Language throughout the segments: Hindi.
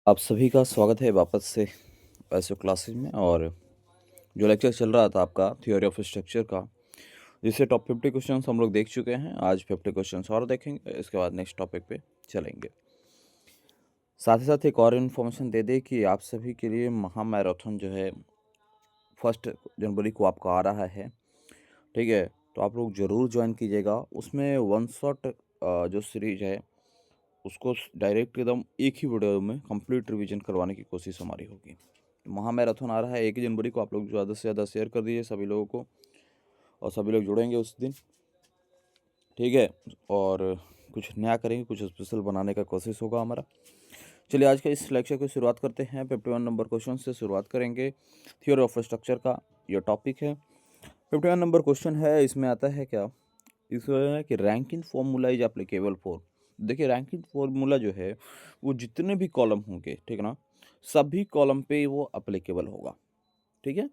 आप सभी का स्वागत है वापस से ऐसे क्लासेस में। और जो लेक्चर चल रहा था आपका थ्योरी ऑफ स्ट्रक्चर का, जिससे टॉप 50 क्वेश्चंस हम लोग देख चुके हैं। आज 50 क्वेश्चंस और देखेंगे, इसके बाद नेक्स्ट टॉपिक पे चलेंगे। साथ ही साथ एक और इन्फॉर्मेशन दे दें कि आप सभी के लिए महा मैराथन जो है 1 जनवरी को आपका आ रहा है, ठीक है। तो आप लोग ज़रूर ज्वाइन कीजिएगा। उसमें वन शॉट जो सीरीज है उसको डायरेक्ट एकदम एक ही वीडियो में कंप्लीट रिवीजन करवाने की कोशिश हमारी होगी। महा मैराथन आ रहा है 1 जनवरी को। आप लोग ज़्यादा से ज़्यादा शेयर कर दीजिए सभी लोगों को, और सभी लोग जुड़ेंगे उस दिन, ठीक है। और कुछ नया करेंगे, कुछ स्पेशल बनाने का कोशिश होगा हमारा। चलिए आज का इस लेक्चर की शुरुआत करते हैं। 51 नंबर क्वेश्चन से शुरुआत करेंगे। थ्योरी ऑफ स्ट्रक्चर का ये टॉपिक है। 51 नंबर क्वेश्चन है, इसमें आता है क्या, इसमें है कि ranking formula is applicable for. देखिए रैंकिंग फॉर्मूला जो है वो जितने भी कॉलम होंगे, ठीक है ना, सभी कॉलम पे वो एप्लीकेबल होगा, ठीक है।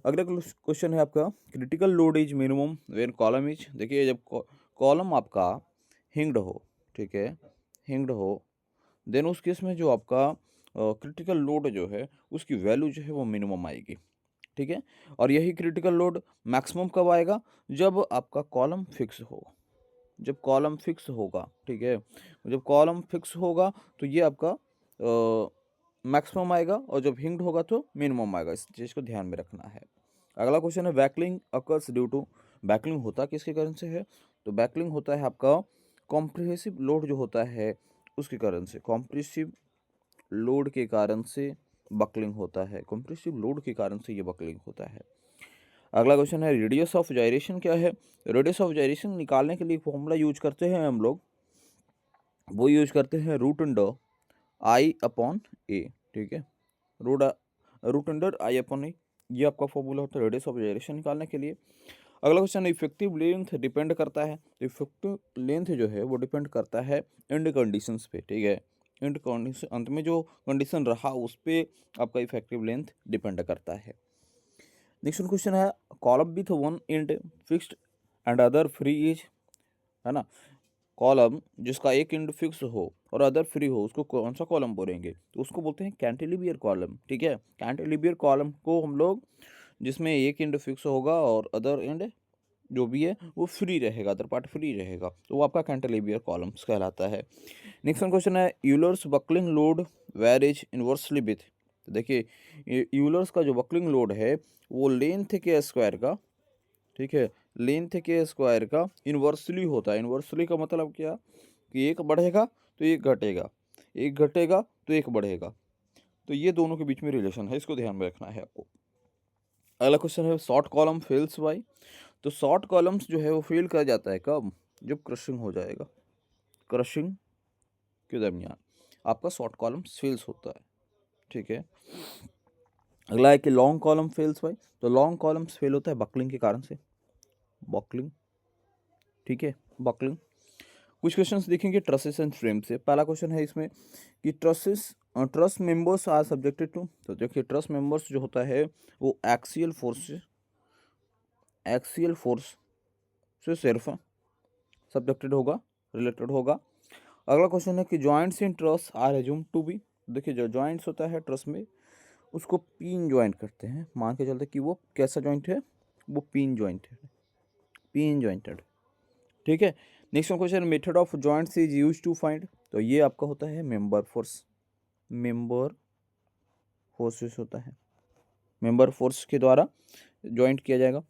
अगला क्वेश्चन है आपका, critical load is minimum when column is. देखिए जब कॉलम आपका हिंग्ड हो, ठीक है, हिंग्ड हो, देन उस केस में जो आपका क्रिटिकल लोड जो है उसकी वैल्यू जो है वो मिनिमम आएगी, ठीक है। और यही क्रिटिकल लोड मैक्सिमम कब आएगा, जब आपका कॉलम फिक्स हो, जब कॉलम फिक्स होगा, ठीक है। जब कॉलम फिक्स होगा तो ये आपका मैक्सिमम आएगा, और जब हिंग्ड होगा तो मिनिमम आएगा। इस चीज़ को ध्यान में रखना है। अगला क्वेश्चन है, buckling occurs due to. Buckling होता किसके कारण से है, तो बैकलिंग होता है आपका कॉम्प्रेसिव लोड जो होता है उसके कारण से। कॉम्प्रेसिव लोड के कारण से बकलिंग होता है, कॉम्प्रेसिव लोड के कारण से ये बकलिंग होता है। अगला क्वेश्चन है, रेडियस ऑफ जाइरेशन क्या है। रेडियस ऑफ जाइरेशन निकालने के लिए फॉर्मूला यूज करते हैं हम लोग, वो यूज करते हैं रूट अंडर आई अपॉन ए, ठीक है। रूट रूट अंडर आई अपॉन ए, ये आपका फॉर्मूला होता है रेडियस ऑफ जाइरेशन निकालने के लिए। अगला क्वेश्चन, इफेक्टिव लेंथ डिपेंड करता है। तो इफेक्टिव लेंथ जो है वो डिपेंड करता है एंड कंडीशंस पे, ठीक है। एंड कंडीशन, अंत में जो कंडीशन रहा उस पे आपका इफेक्टिव लेंथ डिपेंड करता है। नेक्स्ट क्वेश्चन है, column with one and fixed and other free is, है ना। कॉलम जिसका एक एंड फिक्स हो और अदर फ्री हो, उसको कौन सा कॉलम बोलेंगे, तो उसको बोलते हैं कैंटिलीवर कॉलम, ठीक है। कैंटिलीवर कॉलम को हम लोग, जिसमें एक एंड फिक्स होगा और अदर एंड जो भी है वो फ्री रहेगा, अदर पार्ट फ्री रहेगा, तो वो आपका कैंटिलीवर कॉलम्स कहलाता है। नेक्स्ट क्वेश्चन है, Euler's buckling load varies inversely with. तो देखिए यूलर्स का जो बकलिंग लोड है वो लेंथ के स्क्वायर का, ठीक है, लेंथ के स्क्वायर का इन्वर्सली होता है। इन्वर्सली का मतलब क्या, कि एक बढ़ेगा तो एक घटेगा, एक घटेगा तो एक बढ़ेगा, तो ये दोनों के बीच में रिलेशन है, इसको ध्यान में रखना है आपको। अगला क्वेश्चन है, शॉर्ट कॉलम फेल्स बाय। तो शॉर्ट कॉलम्स जो है वो फेल कर जाता है कब, जब क्रशिंग हो जाएगा, क्रशिंग के दरमियान आपका शॉर्ट कॉलम फेल्स होता है, ठीक है। अगला है कि लॉन्ग कॉलम फेल्स बाय। तो लॉन्ग कॉलम्स फेल होता है बकलिंग के कारण से, बकलिंग, ठीक है, बकलिंग। कुछ क्वेश्चंस देखेंगे ट्रसेस एंड फ्रेम से। पहला क्वेश्चन है इसमें कि truss members are subjected to. तो देखिए ट्रस मेंबर्स जो होता है वो एक्सियल फोर्स से सिर्फ सब्जेक्टेड होगा, रिलेटेड होगा। अगला क्वेश्चन है कि joints in truss are assume to be. देखिए जो जॉइंट्स होता है ट्रस में उसको पिन जॉइंट करते हैं, मान के चलते कि वो कैसा जॉइंट है, वो पिन जॉइंट है, पिन जॉइंटेड, ठीक है। Next question, method of joints is use to find. तो ये आपका होता है मेंबर फोर्स, मेंबर फोर्सेस होता है, मेंबर फोर्स के द्वारा जॉइंट किया जाएगा,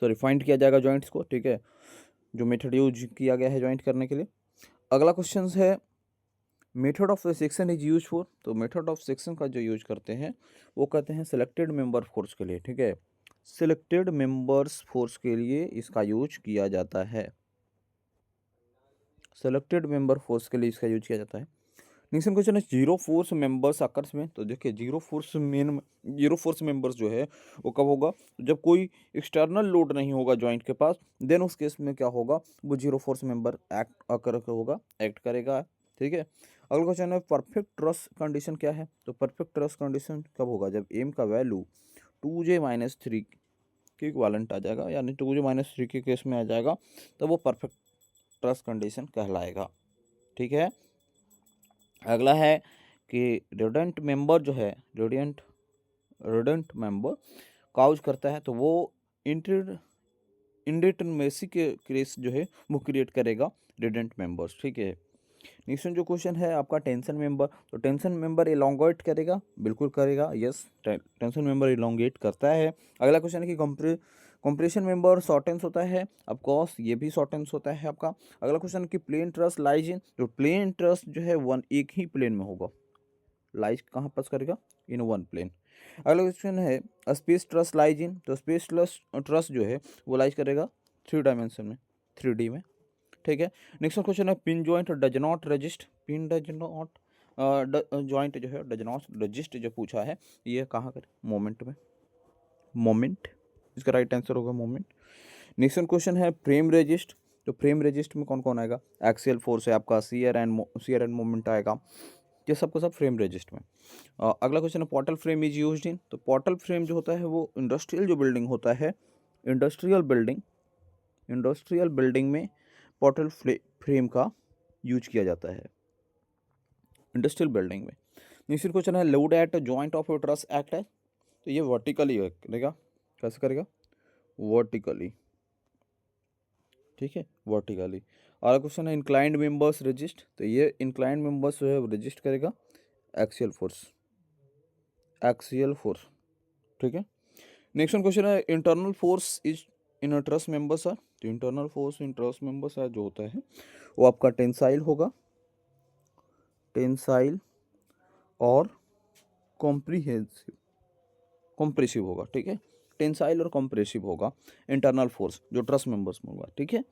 सॉरी फाइंड किया जाएगा जॉइंट्स को, ठीक है, जो मेथड यूज किया गया है जॉइंट करने के लिए। अगला क्वेश्चन है, method of section is use for. तो मेथड ऑफ सेक्शन का जो यूज करते हैं वो कहते हैं सिलेक्टेड मेंबर फोर्स के लिए, ठीक है, सिलेक्टेड मेंबर्स फोर्स के लिए इसका यूज किया जाता है, सेलेक्टेड मेंबर फोर्स के लिए इसका यूज किया जाता है। नेक्स्ट क्वेश्चन है, जीरो फोर्स मेंबर्स अकर्स में। तो देखिए जीरो फोर्स मेंबर्स जो है वो कब होगा, जब कोई एक्सटर्नल लोड नहीं होगा जॉइंट के पास, देन उस केस में क्या होगा, वो जीरो फोर्स मेंबर एक्ट करेगा, ठीक है। अगला क्वेश्चन है, परफेक्ट ट्रस कंडीशन क्या है। तो परफेक्ट ट्रस कंडीशन कब होगा, जब एम का वैल्यू 2J-3 के इक्विवेलेंट आ जाएगा, यानी 2J-3 के केस में आ जाएगा, तब वो परफेक्ट ट्रस कंडीशन कहलाएगा, ठीक है। अगला है कि रेडेंट मेंबर जो है, रेडेंट मेंबर काउज करता है तो वो इंडिटरमेसी के केस जो है वो क्रिएट करेगा रेडेंट मेंबर्स, ठीक है। नेक्स्ट जो क्वेश्चन है आपका टेंशन मेंबर, तो टेंशन मेंबर इलोंगेट करेगा, बिल्कुल करेगा, यस टेंशन मेंबर इलोंगेट करता है। अगला क्वेश्चन है कि कंप्रेशन मेंबर शॉर्टेंस होता है, ऑफ कोर्स ये भी शॉर्टेंस होता है आपका। अगला क्वेश्चन कि प्लेन ट्रस लाइज इन, तो प्लेन ट्रस जो है वन एक ही प्लेन में होगा, लाइज कहाँ पास करेगा, इन वन प्लेन। अगला क्वेश्चन है स्पेस ट्रस लाइज इन, तो स्पेस ट्रस जो है वो लाइज करेगा 3 डायमेंशन में, 3D में, ठीक है। नेक्स्ट क्वेश्चन है pin joint does not resist, pin does not joint जो है डज नॉट रजिस्ट जो पूछा है ये कहाँ करे, मोमेंट में, मोमेंट इसका राइट आंसर होगा मोमेंट। नेक्स्ट क्वेश्चन है फ्रेम रेजिस्ट, तो फ्रेम रेजिस्ट में कौन कौन आएगा, एक्सियल फोर्स है आपका, शियर एंड मोमेंट आएगा, ये सबका सब फ्रेम रेजिस्ट में। अगला क्वेश्चन है portal frame is used in, तो पोर्टल फ्रेम जो होता है वो इंडस्ट्रियल जो बिल्डिंग होता है, इंडस्ट्रियल बिल्डिंग में पोर्टल फ्रेम का यूज किया जाता है, इंडस्ट्रियल बिल्डिंग में। नेक्स्ट क्वेश्चन है load at joint of truss act है, तो ये वर्टिकली करेगा, कैसे करेगा, वर्टिकली, ठीक है, वर्टिकली। अगला क्वेश्चन है इंक्लाइंड मेंबर्स रजिस्ट, तो ये इंक्लाइंड मेंबर्स जो है रजिस्ट करेगा एक्सियल फोर्स, ठीक है। नेक्स्ट क्वेश्चन है internal force is in truss members है, तो internal force in truss members है जो होता है वो आपका टेंसाइल होगा, टेंसाइल और कॉम्प्रेसिव होगा, ठीक है, टेंसाइल और कॉम्प्रेसिव होगा इंटरनल फोर्स जो ट्रस मेंबर्स में होगा, ठीक है।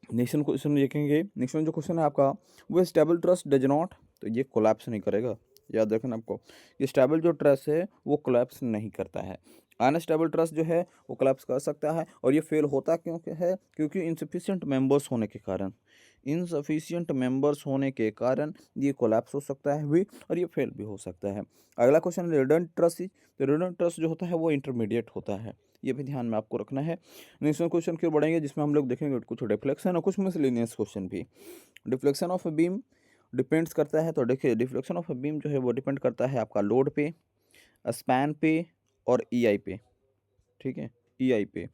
नेक्स्ट क्वेश्चन देखेंगे, नेक्स्ट जो क्वेश्चन है आपका वो स्टेबल ट्रस डज नॉट, तो ये कोलैप्स नहीं करेगा, याद रखना आपको, ये स्टेबल जो ट्रस है वो कोलैप्स नहीं करता है। अनस्टेबल ट्रस जो है वो कोलैप्स कर सकता है, और ये फेल होता क्योंकि इनसफिशिएंट मेंबर्स होने के कारण ये कोलैप्स हो सकता है भी और ये फेल भी हो सकता है। अगला क्वेश्चन रिडंडेंट ट्रस, तो रिडंडेंट ट्रस जो होता है वो इंटरमीडिएट होता है, ये भी ध्यान में आपको रखना है। नेक्स्ट क्वेश्चन की ओर बढ़ेंगे जिसमें हम लोग देखेंगे कुछ डिफ्लेक्शन और कुछ मिसलेनियस क्वेश्चन भी। डिफ्लेक्शन ऑफ बीम डिपेंड्स करता है, तो देखिए डिफ्लेक्शन ऑफ बीम जो है वो डिपेंड करता है आपका लोड पे, स्पैन पे और ईआई पे, ठीक है, ईआई पे,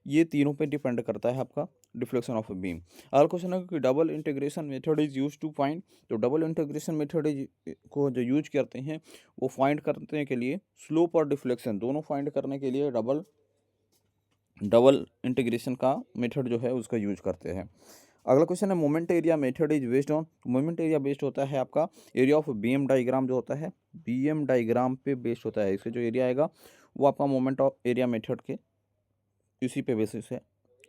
ये तीनों पे डिपेंड करता है आपका डिफ्लेक्शन ऑफ बीम। अगला क्वेश्चन है कि double integration method is use to find, तो डबल इंटीग्रेशन मेथड को जो यूज करते हैं वो फाइंड करने के लिए स्लोप और डिफ्लेक्शन दोनों फाइंड करने के लिए डबल इंटीग्रेशन का मेथड जो है उसका यूज करते हैं। अगला क्वेश्चन है moment area method is based on, moment area based होता है आपका एरिया ऑफ बीएम डायग्राम जो होता है, बीएम डायग्राम पे बेस्ड होता है, इसका जो एरिया आएगा वो आपका मोमेंट ऑफ एरिया मेथड के इसी पे बेसिस है,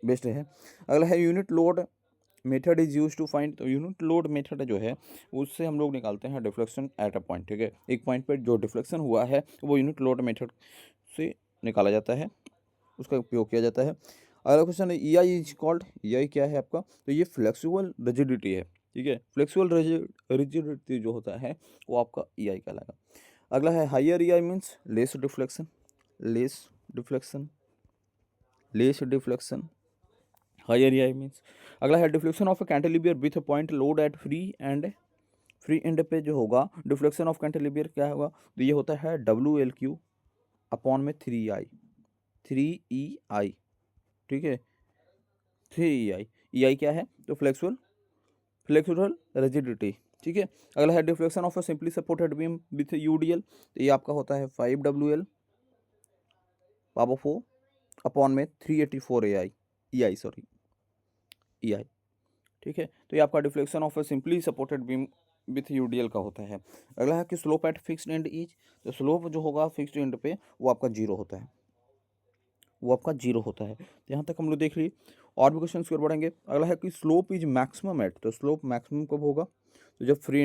बेस्ड है। अगला है unit load method is use to find, तो यूनिट लोड मेथड जो है उससे हम लोग निकालते हैं डिफ्लेक्शन एट अ पॉइंट, ठीक है, एक पॉइंट पर जो डिफ्लेक्शन हुआ है वो यूनिट लोड मेथड से निकाला जाता है, उसका उपयोग किया जाता है। अगला क्वेश्चन है ई आई इज कॉल्ड, ई आई क्या है आपका, तो ये फ्लेक्सिबल रिजिडिटी है, ठीक है, फ्लेक्सिबल रिजिडिटी जो होता है वो आपका ई आई कहलाएगा। अगला है higher E I means less deflection, higher E I means. अगला है deflection of cantilever with point load at free end पे जो होगा डिफ्लेक्शन ऑफ कैंटिलीवर क्या होगा, तो ये होता है WL/Q अपॉन में 3 ई आई, ठीक है, 3 ई आई क्या है, तो फ्लेक्सुरल रिजिडिटी, ठीक है। अगला है deflection of a simply supported beam width UDL, तो ये आपका होता है 5WL पावर 4 अपॉन में 384 ई आई, ठीक है, तो ये आपका deflection of a simply supported beam width UDL का होता है। अगला है कि slope eight fixed and is, तो स्लोप जो होगा फिक्स्ड एंड पे वो आपका जीरो होता है, तो यहाँ तक हम लोग देख लिए, और भी क्वेश्चन की ओर बढ़ेंगे। अगला है कि स्लोप इज मैक्सिमम एट, तो स्लोप मैक्सिमम कब होगा, तो जब फ्री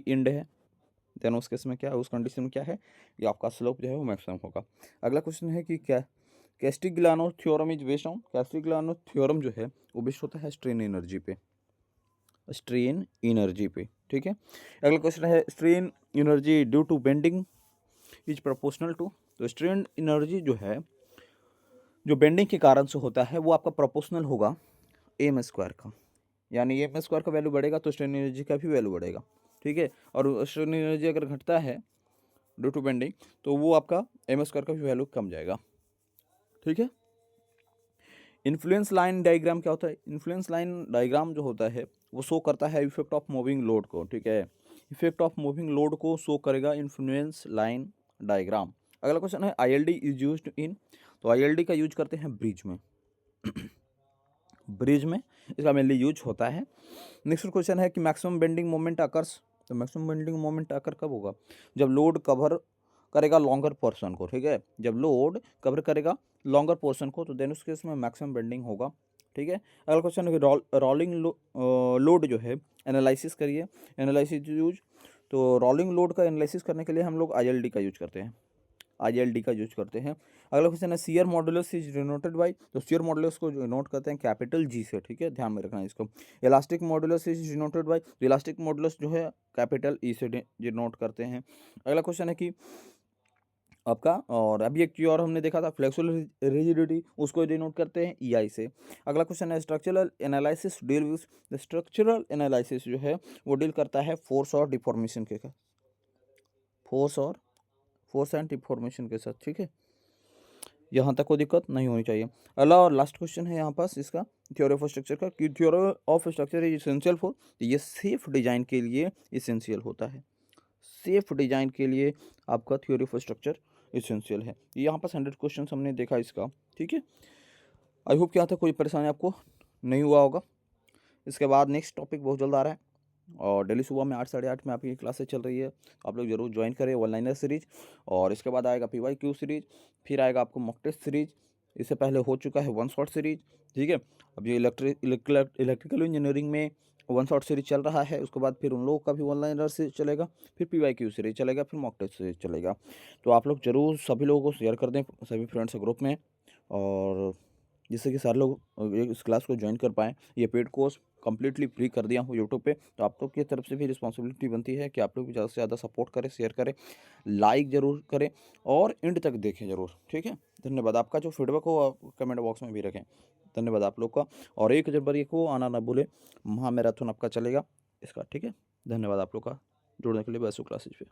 एंड है देन उस केस में क्या है, उस कंडीशन में क्या है, ये आपका स्लोप जो है वो मैक्सिमम होगा। अगला क्वेश्चन है कि क्या Castigliano theorem is based on, Castigliano theorem जो है वो बेस्ड होता है स्ट्रेन एनर्जी पे, ठीक है। अगला क्वेश्चन है strain energy due to bending is proportional to, तो स्ट्रेन एनर्जी जो है जो बेंडिंग के कारण से होता है वो आपका प्रोपोर्शनल होगा m² का, यानी एम स्क्वायर का वैल्यू बढ़ेगा तो स्ट्रेन एनर्जी का भी वैल्यू बढ़ेगा, ठीक है। और स्ट्रेन एनर्जी अगर घटता है ड्यू टू बेंडिंग तो वो आपका एम स्क्वायर का भी वैल्यू कम जाएगा, ठीक है। इन्फ्लुएंस लाइन डायग्राम क्या होता है? इन्फ्लुएंस लाइन डायग्राम जो होता है वो शो करता है इफेक्ट ऑफ मूविंग लोड को, ठीक है। इफेक्ट ऑफ मूविंग लोड को शो करेगा इन्फ्लुएंस लाइन डायग्राम। अगला क्वेश्चन है आईएलडी इज यूज्ड इन, तो आईएलडी का यूज करते हैं ब्रिज में ब्रिज में इसका मेनली यूज होता है। नेक्स्ट क्वेश्चन है कि मैक्सिमम बेंडिंग मोमेंट अकर्स, तो मैक्सिमम बेंडिंग मोमेंट अकर कब होगा? जब लोड कवर करेगा लॉन्गर पोर्शन को, ठीक है। जब लोड कवर करेगा लॉन्गर पोर्शन को तो देन उस केस में मैक्सिमम बेंडिंग होगा, ठीक है। अगला क्वेश्चन है कि रोलिंग लोड जो है एनालिसिस करिए, एनालिसिस यूज, तो रोलिंग लोड का एनालिसिस करने के लिए हम लोग आईएलडी का यूज करते हैं, आईएलडी का यूज करते हैं। अगला क्वेश्चन है shear modulus is denoted by, तो शियर मॉडुलस को जो नोट करते हैं कैपिटल जी से, ठीक है, ध्यान में रखना है इसको। Elastic modulus is denoted by, तो इलास्टिक मॉडुलस जो है कैपिटल ई से डिनोट करते हैं। अगला क्वेश्चन है कि आपका, और अभी एक चीज और हमने देखा था फ्लेक्सिबल रिजिडिटी, उसको डिनोट करते हैं ईआई से। अगला क्वेश्चन है structural analysis deal with, structural analysis जो है वो डील करता है फोर्स और डिफॉर्मेशन के साथ, फोर्स एंड डिफॉर्मेशन के साथ, ठीक है। यहाँ तक कोई दिक्कत नहीं होनी चाहिए। अगला और लास्ट क्वेश्चन है यहाँ पास इसका थ्योरी ऑफ स्ट्रक्चर का, कि theory of structure is essential for, तो ये सेफ डिजाइन के लिए इसेंशियल होता है, सेफ डिजाइन के लिए आपका थ्योरी ऑफ स्ट्रक्चर इसेंशियल है। यहाँ पास 100 क्वेश्चन हमने देखा इसका, ठीक है। आई होप कि यहाँ तक कोई परेशानी आपको नहीं हुआ होगा। इसके बाद नेक्स्ट टॉपिक बहुत जल्द आ रहा है और डेली सुबह में 8 साढ़े 8 में आपकी क्लासेस चल रही है, आप लोग जरूर ज्वाइन करें वन लाइनर सीरीज। और इसके बाद आएगा PYQ सीरीज, फिर आएगा आपको मॉक टेस्ट सीरीज, इससे पहले हो चुका है वन शॉट सीरीज, ठीक है। अब ये इलेक्ट्रिकल इंजीनियरिंग में वन शॉट सीरीज चल रहा है, उसके बाद फिर उन लोगों का भी वन लाइनर सीरीज चलेगा, फिर PYQ सीरीज चलेगा, फिर मॉक टेस्ट सीरीज चलेगा। तो आप लोग जरूर सभी लोगों को शेयर कर दें सभी फ्रेंड्स ग्रुप में, और जिससे कि सारे लोग इस क्लास को ज्वाइन कर पाएँ। ये पेड कोर्स कम्प्लीटली फ्री कर दिया हूँ यूट्यूब पे, तो आप लोग की तरफ से भी रिस्पॉन्सिबिलिटी बनती है कि आप लोग भी ज़्यादा से ज़्यादा सपोर्ट करें, शेयर करें, लाइक ज़रूर करें और एंड तक देखें ज़रूर, ठीक है। धन्यवाद। आपका जो फीडबैक हो आप कमेंट बॉक्स में भी रखें। धन्यवाद आप लोग का। और 1 जनवरी को आना ना भूलें, महामैराथन आपका चलेगा इसका, ठीक है। धन्यवाद आप लोग का जुड़ने के लिए वैसु क्लासेज पे।